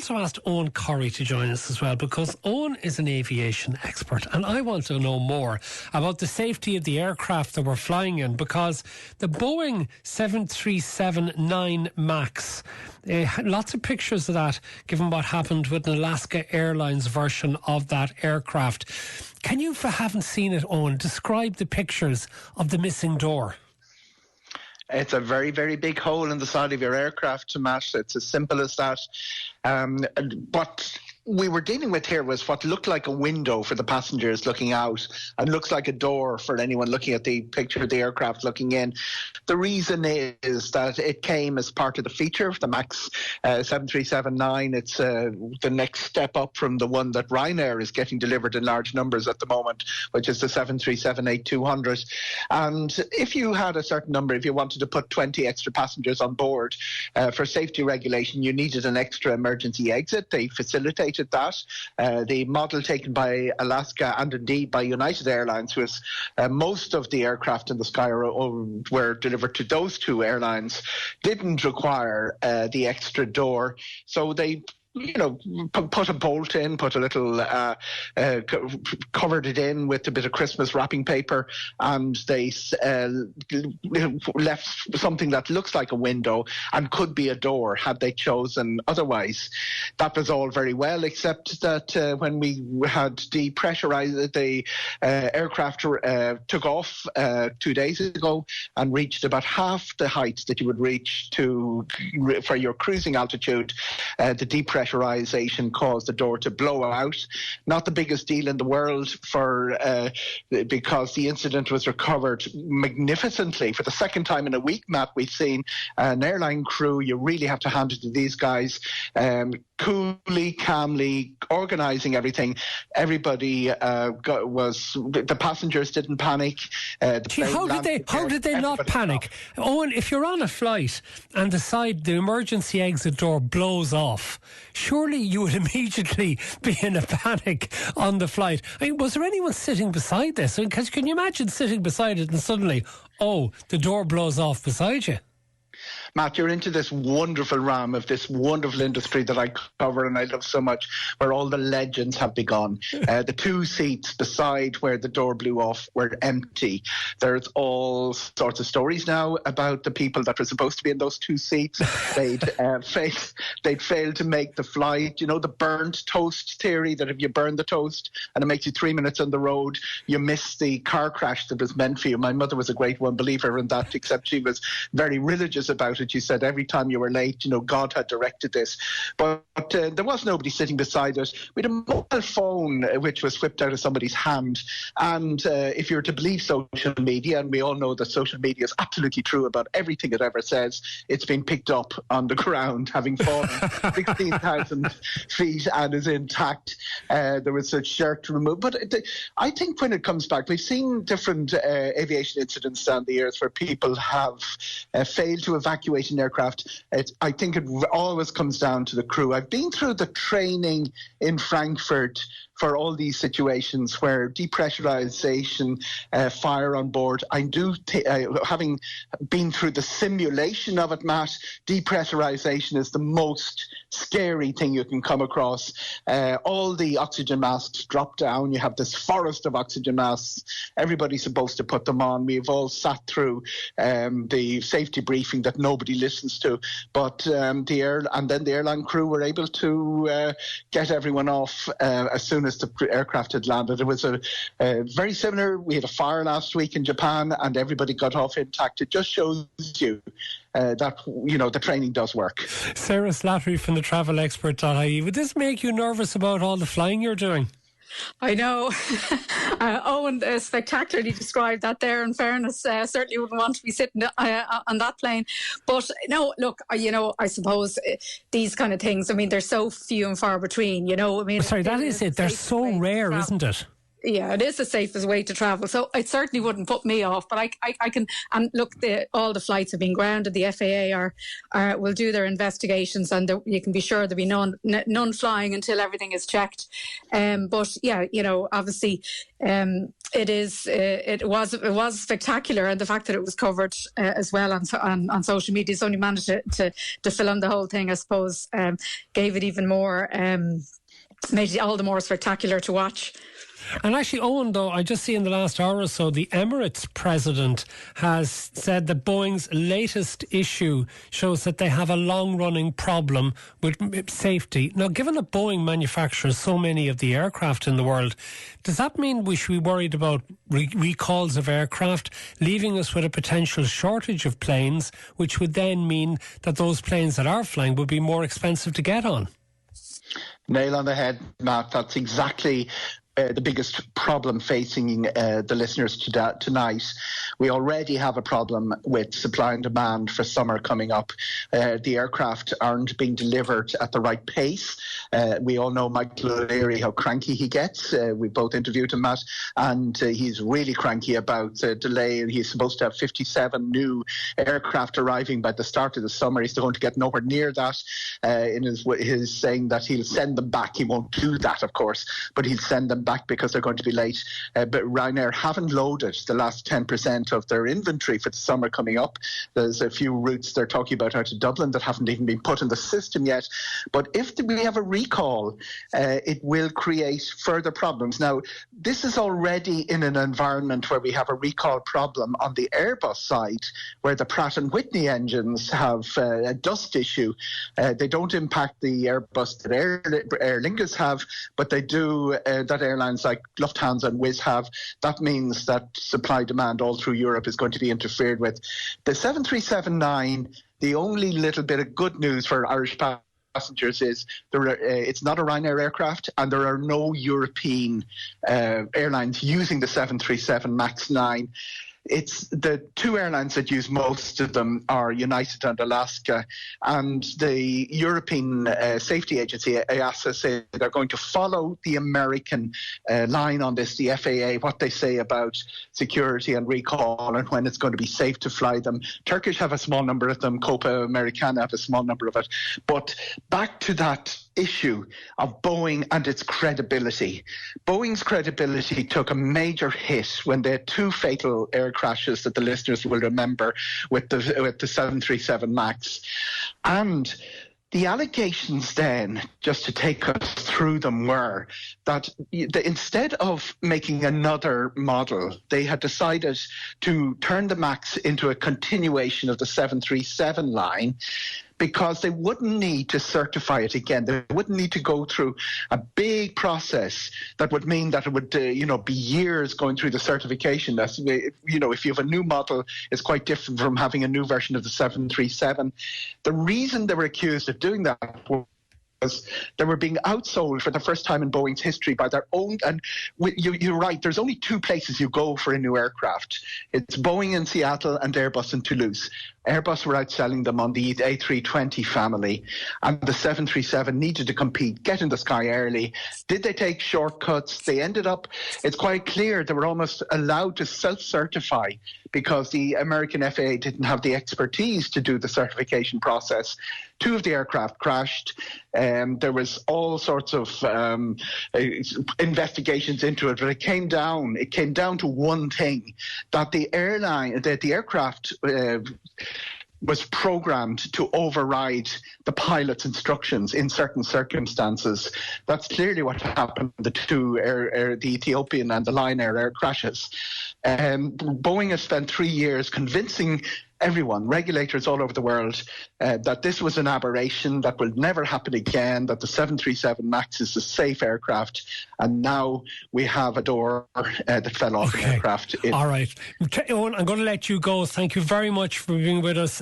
also asked Eoghan Corry to join us as well, because Eoghan is an aviation expert, and I want to know more about the safety of the aircraft that we're flying in, because the Boeing 737-9 MAX, lots of pictures of that, given what happened with an Alaska Airlines version of that aircraft. Can you, if I haven't seen it, Eoghan, describe the pictures of the missing door? It's a very, very big hole in the side of your aircraft, Matt. It's as simple as that. What we were dealing with here was what looked like a window for the passengers looking out and looks like a door for anyone looking at the picture of the aircraft looking in. The reason is that it came as part of the feature of the MAX 737-9. It's the next step up from the one that Ryanair is getting delivered in large numbers at the moment, which is the 737-8200. And if you had a certain number, if you wanted to put 20 extra passengers on board for safety regulation, you needed an extra emergency exit. They facilitated that. The model taken by Alaska and indeed by United Airlines, was most of the aircraft in the sky were delivered to those two airlines, didn't require the extra door. So they put a bolt in, put a little, covered it in with a bit of Christmas wrapping paper, and they left something that looks like a window and could be a door had they chosen otherwise. That was all very well, except that when we had depressurized, the aircraft took off 2 days ago and reached about half the height that you would reach for your cruising altitude. The depressurization caused the door to blow out. Not the biggest deal in the world because the incident was recovered magnificently. For the second time in a week, Matt, we've seen an airline crew, you really have to hand it to these guys, coolly, calmly organising everything. Everybody the passengers didn't panic. How did they not panic? Eoghan, if you're on a flight and the emergency exit door blows off, surely you would immediately be in a panic on the flight. I mean, was there anyone sitting beside this? Because can you imagine sitting beside it and suddenly, the door blows off beside you? Matt, you're into this wonderful realm of this wonderful industry that I cover and I love so much, where all the legends have begun. The two seats beside where the door blew off were empty. There's all sorts of stories now about the people that were supposed to be in those two seats. They'd failed to make the flight. You know, the burnt toast theory, that if you burn the toast and it makes you 3 minutes on the road, you miss the car crash that was meant for you. My mother was a great one believer in that, except she was very religious about it. She said every time you were late, God had directed this. But there was nobody sitting beside us. We had a mobile phone which was whipped out of somebody's hand. And if you're to believe social media, and we all know that social media is absolutely true about everything it ever says, it's been picked up on the ground, having fallen 16,000 feet and is intact. There was a shirt removed. But I think when it comes back, we've seen different aviation incidents down the years where people have failed to evacuate an aircraft. I think it always comes down to the crew. I've been through the training in Frankfurt for all these situations where depressurization, fire on board. Having been through the simulation of it, Matt, depressurization is the most scary thing you can come across. All the oxygen masks drop down. You have this forest of oxygen masks. Everybody's supposed to put them on. We've all sat through the safety briefing that nobody listens to. But the airline crew were able to get everyone off as soon as the aircraft had landed. It was a very similar. We had a fire last week in Japan and everybody got off intact. It just shows you that the training does work. Sarah Slattery from the travelexpert.ie. Would this make you nervous about all the flying you're doing? I know. Eoghan spectacularly described that there. In fairness, certainly wouldn't want to be sitting on that plane. But no, look, I suppose these kind of things, they're so few and far between, Sorry, that is it. They're so rare, isn't it? it is the safest way to travel. So it certainly wouldn't put me off. But I can, and look, all the flights have been grounded. The FAA will do their investigations, and you can be sure there'll be none flying until everything is checked. But yeah, obviously, it was spectacular, and the fact that it was covered as well on social media, only managed to film the whole thing, I suppose, gave it even more, made it all the more spectacular to watch. And actually, Eoghan, though, I just see in the last hour or so, the Emirates president has said that Boeing's latest issue shows that they have a long-running problem with safety. Now, given that Boeing manufactures so many of the aircraft in the world, does that mean we should be worried about recalls of aircraft, leaving us with a potential shortage of planes, which would then mean that those planes that are flying would be more expensive to get on? Nail on the head, Matt. That's exactly the biggest problem facing the listeners tonight. We already have a problem with supply and demand for summer coming up. The aircraft aren't being delivered at the right pace. We all know Michael O'Leary, how cranky he gets. We both interviewed him, Matt, and he's really cranky about delay. He's supposed to have 57 new aircraft arriving by the start of the summer. He's going to get nowhere near that in his saying that he'll send them back. He won't do that, of course, but he'll send them back because they're going to be late. But Ryanair haven't loaded the last 10% of their inventory for the summer coming up. There's a few routes they're talking about out to Dublin that haven't even been put in the system yet. But if we have a recall, it will create further problems. Now, this is already in an environment where we have a recall problem on the Airbus side, where the Pratt & Whitney engines have a dust issue. They don't impact the Airbus that Aer Lingus have, but they do that airlines like Lufthansa and Wizz have. That means that supply demand all through Europe is going to be interfered with. The 737-9, the only little bit of good news for Irish passengers is it's not a Ryanair aircraft, and there are no European airlines using the 737 MAX 9. It's the two airlines that use most of them are United and Alaska, and the European Safety Agency, EASA, say they're going to follow the American line on this, the FAA, what they say about security and recall and when it's going to be safe to fly them. Turkish have a small number of them, Copa Americana have a small number of it. But back to that issue of Boeing and its credibility. Boeing's credibility took a major hit when they had two fatal air crashes that the listeners will remember with the 737 MAX. And the allegations then, just to take us through them, were that instead of making another model, they had decided to turn the MAX into a continuation of the 737 line, because they wouldn't need to certify it again. They wouldn't need to go through a big process that would mean that it would, be years going through the certification. That's, if you have a new model, it's quite different from having a new version of the 737. The reason they were accused of doing that was they were being outsold for the first time in Boeing's history by their own. And you're right, there's only two places you go for a new aircraft. It's Boeing in Seattle and Airbus in Toulouse. Airbus were outselling them on the A320 family, and the 737 needed to compete, get in the sky early. Did they take shortcuts? They ended up, it's quite clear, they were almost allowed to self-certify because the American FAA didn't have the expertise to do the certification process. Two of the aircraft crashed. There was all sorts of investigations into it, but it came down to one thing, that the aircraft was programmed to override the pilot's instructions in certain circumstances. That's clearly what happened the two the Ethiopian and the Lion Air crashes. Boeing has spent 3 years convincing everyone, regulators all over the world, that this was an aberration, that will never happen again, that the 737 MAX is a safe aircraft, and now we have a door that fell off the aircraft. All right. Eoghan, I'm going to let you go. Thank you very much for being with us.